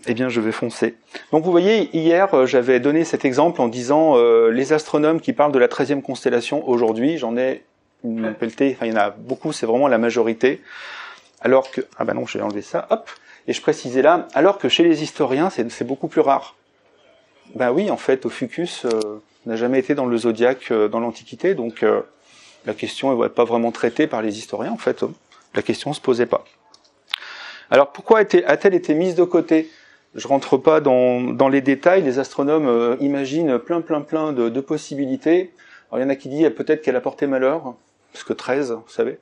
Eh bien, je vais foncer. Donc, vous voyez, hier, j'avais donné cet exemple en disant les astronomes qui parlent de la 13e constellation aujourd'hui, j'en ai une pelletée, enfin, il y en a beaucoup, c'est vraiment la majorité. Alors que, non, j'ai enlevé ça, hop, et je précisais là, alors que chez les historiens, c'est beaucoup plus rare. Oui, en fait, Ophiuchus n'a jamais été dans le zodiaque dans l'Antiquité, donc la question n'est pas vraiment traitée par les historiens, en fait. La question ne se posait pas. Alors pourquoi a-t-elle été mise de côté? Je rentre pas dans les détails, les astronomes imaginent plein de possibilités. Alors il y en a qui disent peut-être qu'elle a porté malheur, parce que 13, vous savez.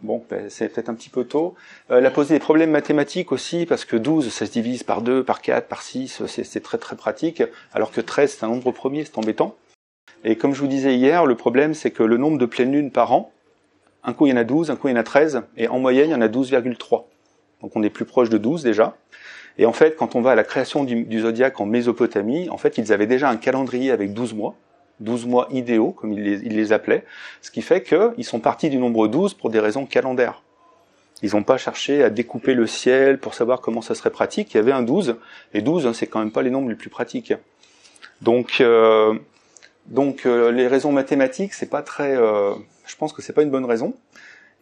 Bon, c'est peut-être un petit peu tôt. Elle a posé des problèmes mathématiques aussi, parce que 12, ça se divise par 2, par 4, par 6, c'est très très pratique, alors que 13, c'est un nombre premier, c'est embêtant. Et comme je vous disais hier, le problème c'est que le nombre de pleines lunes par an, un coup il y en a 12, un coup il y en a 13, et en moyenne il y en a 12,3. Donc on est plus proche de 12 déjà. Et en fait, quand on va à la création du zodiaque en Mésopotamie, en fait, ils avaient déjà un calendrier avec 12 mois idéaux, comme ils les appelaient, ce qui fait qu'ils sont partis du nombre 12 pour des raisons calendaires. Ils n'ont pas cherché à découper le ciel pour savoir comment ça serait pratique. Il y avait un 12, et 12, c'est quand même pas les nombres les plus pratiques. Donc les raisons mathématiques, c'est pas très... je pense que c'est pas une bonne raison.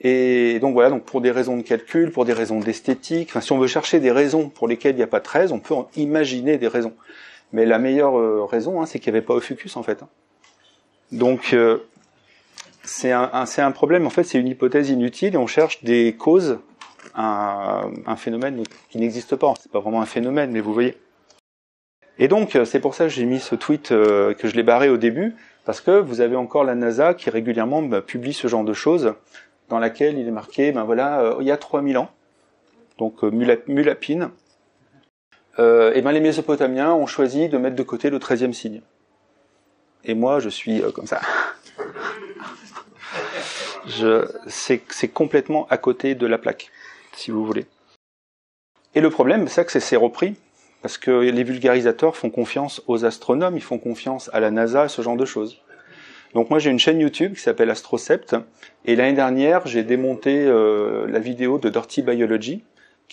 Et donc voilà, donc pour des raisons de calcul, pour des raisons d'esthétique, enfin si on veut chercher des raisons pour lesquelles il n'y a pas de 13, on peut en imaginer des raisons. Mais la meilleure raison, c'est qu'il n'y avait pas Ophiuchus en fait. Donc c'est un problème, en fait c'est une hypothèse inutile et on cherche des causes à un phénomène qui n'existe pas. C'est pas vraiment un phénomène, mais vous voyez. Et donc c'est pour ça que j'ai mis ce tweet que je l'ai barré au début, parce que vous avez encore la NASA qui régulièrement publie ce genre de choses, dans laquelle il est marqué, il y a 3000 ans, donc Mulapine, les Mésopotamiens ont choisi de mettre de côté le 13e signe. Et moi, je suis comme ça. C'est complètement à côté de la plaque, si vous voulez. Et le problème, c'est que c'est repris, parce que les vulgarisateurs font confiance aux astronomes, ils font confiance à la NASA, ce genre de choses. Donc moi j'ai une chaîne YouTube qui s'appelle Astrocept, et l'année dernière j'ai démonté la vidéo de Dirty Biology,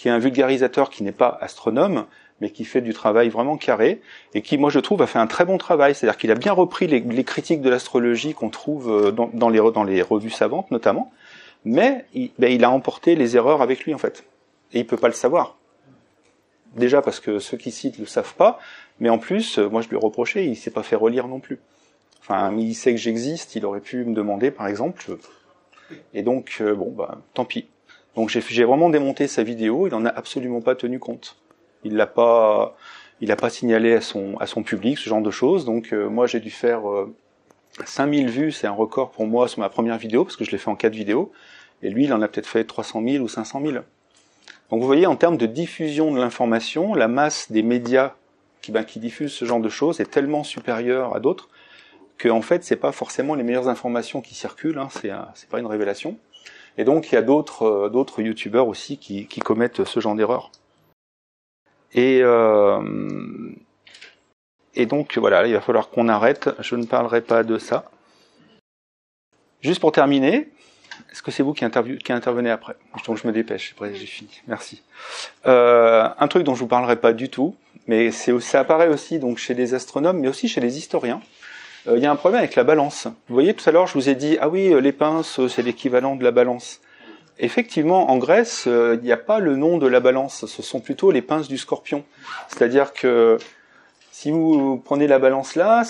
qui est un vulgarisateur qui n'est pas astronome, mais qui fait du travail vraiment carré, et qui, moi je trouve, a fait un très bon travail. C'est-à-dire qu'il a bien repris les critiques de l'astrologie qu'on trouve dans les revues savantes notamment, mais il a emporté les erreurs avec lui en fait. Et il peut pas le savoir. Déjà parce que ceux qui citent le savent pas, mais en plus, moi je lui ai reproché, il s'est pas fait relire non plus. Enfin, il sait que j'existe, il aurait pu me demander par exemple, et donc tant pis. Donc j'ai vraiment démonté sa vidéo, il en a absolument pas tenu compte. Il a pas signalé à son public ce genre de choses. Donc moi j'ai dû faire 5000 vues, c'est un record pour moi sur ma première vidéo parce que je l'ai fait en 4 vidéos, et lui il en a peut-être fait 300 000 ou 500 000. Donc vous voyez, en termes de diffusion de l'information, la masse des médias qui diffusent ce genre de choses est tellement supérieure à d'autres que en fait c'est pas forcément les meilleures informations qui circulent, hein, c'est pas une révélation. Et donc il y a d'autres youtubeurs aussi qui commettent ce genre d'erreurs. Et donc voilà, il va falloir qu'on arrête, je ne parlerai pas de ça. Juste pour terminer, est-ce que c'est vous qui intervenez après? Donc je me dépêche, après j'ai fini, merci. Un truc dont je vous parlerai pas du tout, mais ça apparaît aussi donc chez les astronomes, mais aussi chez les historiens. Il y a un problème avec la balance. Vous voyez, tout à l'heure je vous ai dit, ah oui, les pinces, c'est l'équivalent de la balance. Effectivement, en Grèce, il n'y a pas le nom de la balance, ce sont plutôt les pinces du scorpion. C'est-à-dire que si vous prenez la balance là,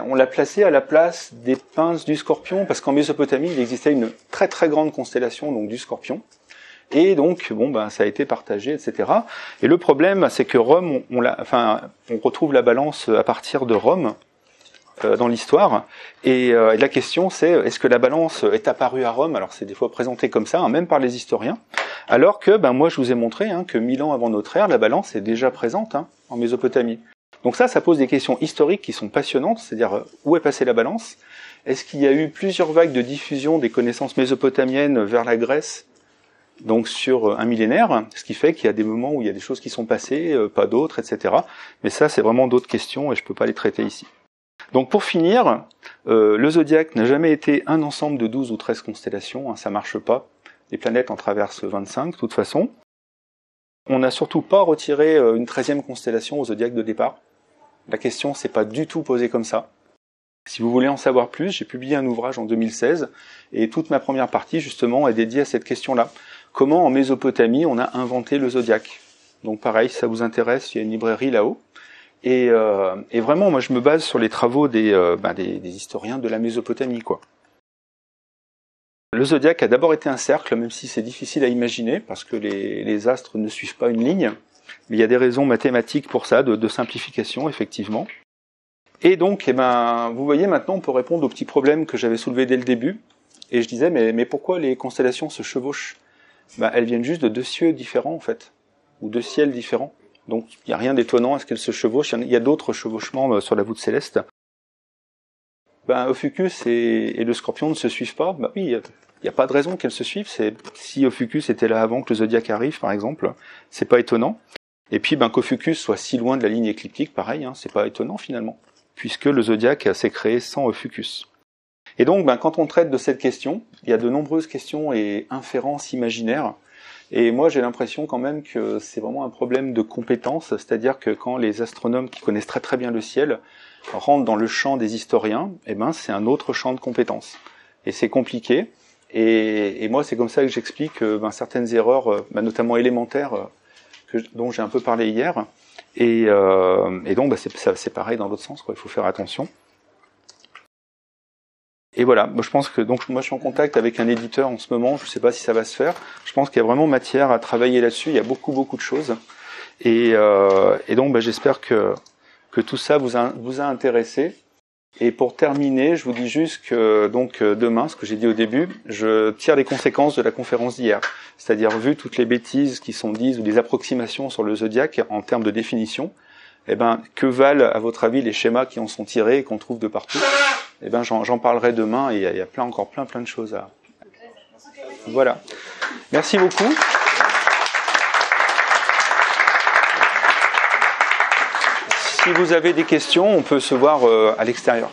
on l'a placée à la place des pinces du scorpion, parce qu'en Mésopotamie, il existait une très très grande constellation donc du scorpion. Et donc, ça a été partagé, etc. Et le problème, c'est que Rome, on retrouve la balance à partir de Rome, dans l'histoire, et la question c'est, est-ce que la balance est apparue à Rome? Alors c'est des fois présenté comme ça, hein, même par les historiens, alors que moi je vous ai montré que 1000 ans avant notre ère, la balance est déjà présente en Mésopotamie. Donc ça pose des questions historiques qui sont passionnantes, c'est-à-dire où est passée la balance? Est-ce qu'il y a eu plusieurs vagues de diffusion des connaissances mésopotamiennes vers la Grèce, donc sur un millénaire, ce qui fait qu'il y a des moments où il y a des choses qui sont passées, pas d'autres, etc. Mais ça c'est vraiment d'autres questions et je peux pas les traiter ici. Donc pour finir, le zodiaque n'a jamais été un ensemble de 12 ou 13 constellations, ça marche pas. Les planètes en traversent 25 de toute façon. On n'a surtout pas retiré une 13e constellation au zodiaque de départ. La question s'est pas du tout posée comme ça. Si vous voulez en savoir plus, j'ai publié un ouvrage en 2016 et toute ma première partie justement est dédiée à cette question-là. Comment en Mésopotamie on a inventé le zodiaque? Donc pareil, si ça vous intéresse, il y a une librairie là-haut. Et vraiment, moi, je me base sur les travaux des historiens de la Mésopotamie, quoi. Le zodiaque a d'abord été un cercle, même si c'est difficile à imaginer, parce que les astres ne suivent pas une ligne. Mais il y a des raisons mathématiques pour ça, de simplification, effectivement. Et donc, vous voyez, maintenant, on peut répondre aux petits problèmes que j'avais soulevés dès le début. Et je disais, mais pourquoi les constellations se chevauchent? Elles viennent juste de deux cieux différents, en fait, ou deux ciels différents. Donc, il n'y a rien d'étonnant à ce qu'elles se chevauchent. Il y a d'autres chevauchements sur la voûte céleste. Ophiuchus et le Scorpion ne se suivent pas. Oui, il n'y a pas de raison qu'elles se suivent. Si Ophiuchus était là avant que le zodiaque arrive, par exemple, c'est pas étonnant. Et puis, qu'Ophiuchus soit si loin de la ligne écliptique, pareil, c'est pas étonnant finalement, puisque le zodiaque s'est créé sans Ophiuchus. Et donc, quand on traite de cette question, il y a de nombreuses questions et inférences imaginaires. Et moi, j'ai l'impression quand même que c'est vraiment un problème de compétence, c'est-à-dire que quand les astronomes qui connaissent très très bien le ciel rentrent dans le champ des historiens, c'est un autre champ de compétences. Et c'est compliqué. Et moi, c'est comme ça que j'explique certaines erreurs, notamment élémentaires, dont j'ai un peu parlé hier. Et donc, c'est pareil dans l'autre sens, quoi. Il faut faire attention. Et voilà, je pense que moi je suis en contact avec un éditeur en ce moment, je ne sais pas si ça va se faire. Je pense qu'il y a vraiment matière à travailler là-dessus, il y a beaucoup de choses. Et donc j'espère que tout ça vous a intéressé. Et pour terminer, je vous dis juste que demain, ce que j'ai dit au début, je tire les conséquences de la conférence d'hier. C'est-à-dire vu toutes les bêtises qui sont dites ou des approximations sur le zodiaque en termes de définition, que valent à votre avis les schémas qui en sont tirés et qu'on trouve de partout? J'en parlerai demain et il y a encore plein de choses à... Voilà. Merci beaucoup. Si vous avez des questions, on peut se voir à l'extérieur.